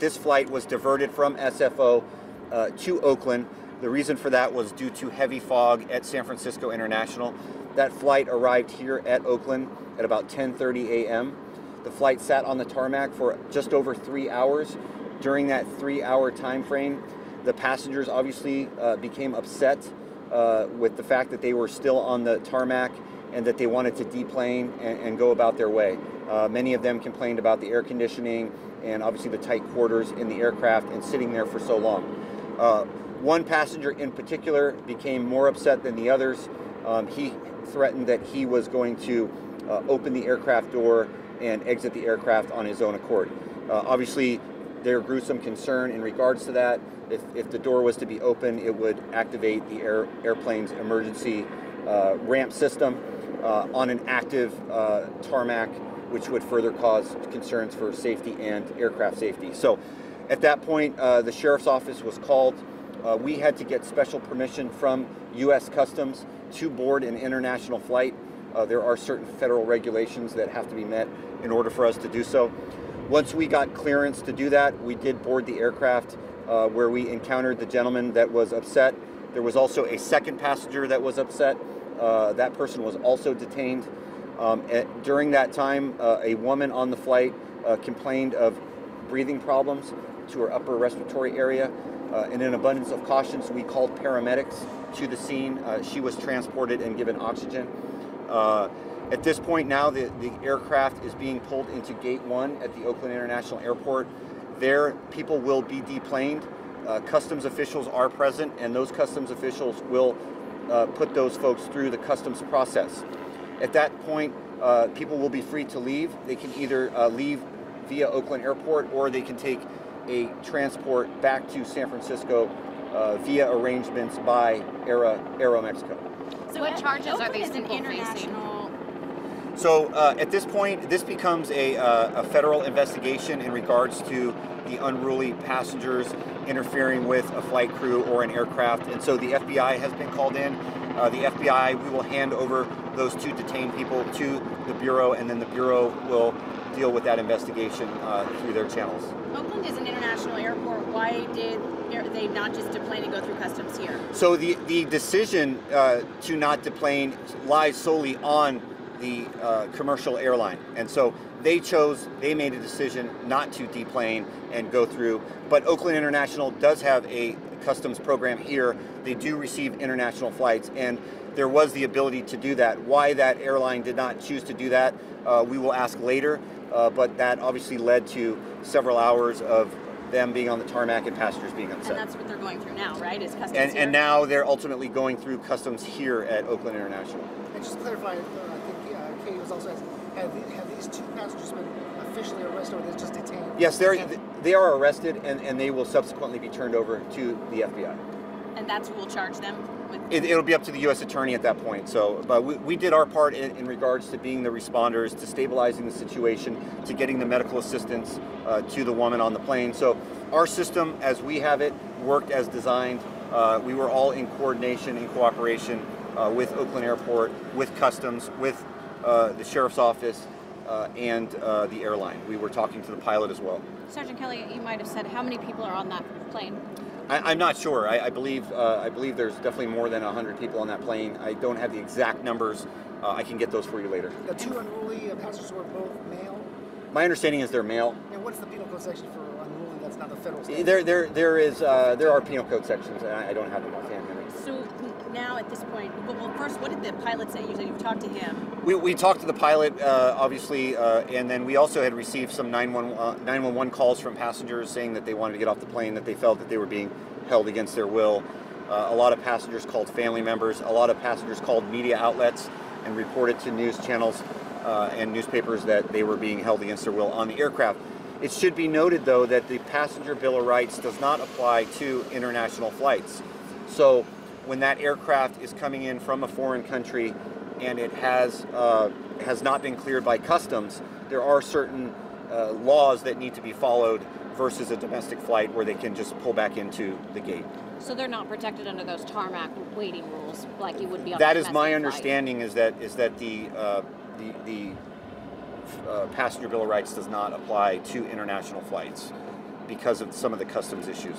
this flight was diverted from SFO to Oakland. The reason for that was due to heavy fog at San Francisco International. That flight arrived here at Oakland at about 10:30 a.m. The flight sat on the tarmac for just over 3 hours. During that 3-hour time frame, the passengers obviously became upset with the fact that they were still on the tarmac and that they wanted to deplane and go about their way. Many of them complained about the air conditioning and obviously the tight quarters in the aircraft and sitting there for so long. One passenger in particular became more upset than the others. He threatened that he was going to open the aircraft door and exit the aircraft on his own accord. Obviously, there grew some concern in regards to that. If the door was to be open, it would activate the airplane's emergency ramp system on an active tarmac, which would further cause concerns for safety and aircraft safety. So at that point, the sheriff's office was called. We had to get special permission from U.S. Customs to board an international flight. There are certain federal regulations that have to be met in order for us to do so. Once we got clearance to do that, we did board the aircraft where we encountered the gentleman that was upset. There was also a second passenger that was upset. That person was also detained. During that time, a woman on the flight complained of breathing problems to her upper respiratory area. In an abundance of caution, so we called paramedics to the scene. She was transported and given oxygen. At this point now, the aircraft is being pulled into Gate 1 at the Oakland International Airport. There, people will be deplaned. Customs officials are present, and those customs officials will put those folks through the customs process. At that point, people will be free to leave. They can either leave via Oakland Airport, or they can take a transport back to San Francisco via arrangements by AeroMexico. So what charges are these people facing? So at this point, this becomes a federal investigation in regards to the unruly passengers interfering with a flight crew or an aircraft. And so the FBI has been called in. The FBI, we will hand over those 2 detained people to the Bureau, and then the Bureau will deal with that investigation through their channels. Oakland is an international airport. Why did they not just deplane and go through customs here? So the decision to not deplane lies solely on the commercial airline, and so they made a decision not to deplane and go through. But Oakland International does have a customs program here. They do receive international flights, and there was the ability to do that. Why that airline did not choose to do that, we will ask later, but that obviously led to several hours of them being on the tarmac and passengers being upset. And that's what they're going through now, right? Is customs here? And now they're ultimately going through customs here at Oakland International. And just to clarify, I think Kay was also asking, have these 2 passengers been officially arrested, or they're just detained? Yes, they are arrested, and they will subsequently be turned over to the FBI. And that's who will charge them? It'll be up to the U.S. Attorney at that point. So, but we did our part in regards to being the responders, to stabilizing the situation, to getting the medical assistance to the woman on the plane. So our system, as we have it, worked as designed. We were all in coordination, in cooperation with Oakland Airport, with Customs, with the Sheriff's Office, and the airline. We were talking to the pilot as well. Sergeant Kelly, you might have said how many people are on that plane? I'm not sure. I believe there's definitely more than 100 people on that plane. I don't have the exact numbers. I can get those for you later. The 2 unruly passengers were both male? My understanding is they're male. And what's the penal code section for unruly? That's not the federal standard. There are penal code sections, and I don't have them offhand. So now at this point, well, first, what did the pilot say? You said you've talked to him. We talked to the pilot, obviously, and then we also had received some 911 calls from passengers saying that they wanted to get off the plane, that they felt that they were being held against their will. A lot of passengers called family members. A lot of passengers called media outlets and reported to news channels and newspapers that they were being held against their will on the aircraft. It should be noted, though, that the Passenger Bill of Rights does not apply to international flights. So when that aircraft is coming in from a foreign country and it has not been cleared by customs, there are certain laws that need to be followed versus a domestic flight where they can just pull back into the gate. So they're not protected under those tarmac waiting rules like you would be on That a is domestic my flight. understanding. Is that the Passenger Bill of Rights does not apply to international flights, because of some of the customs issues.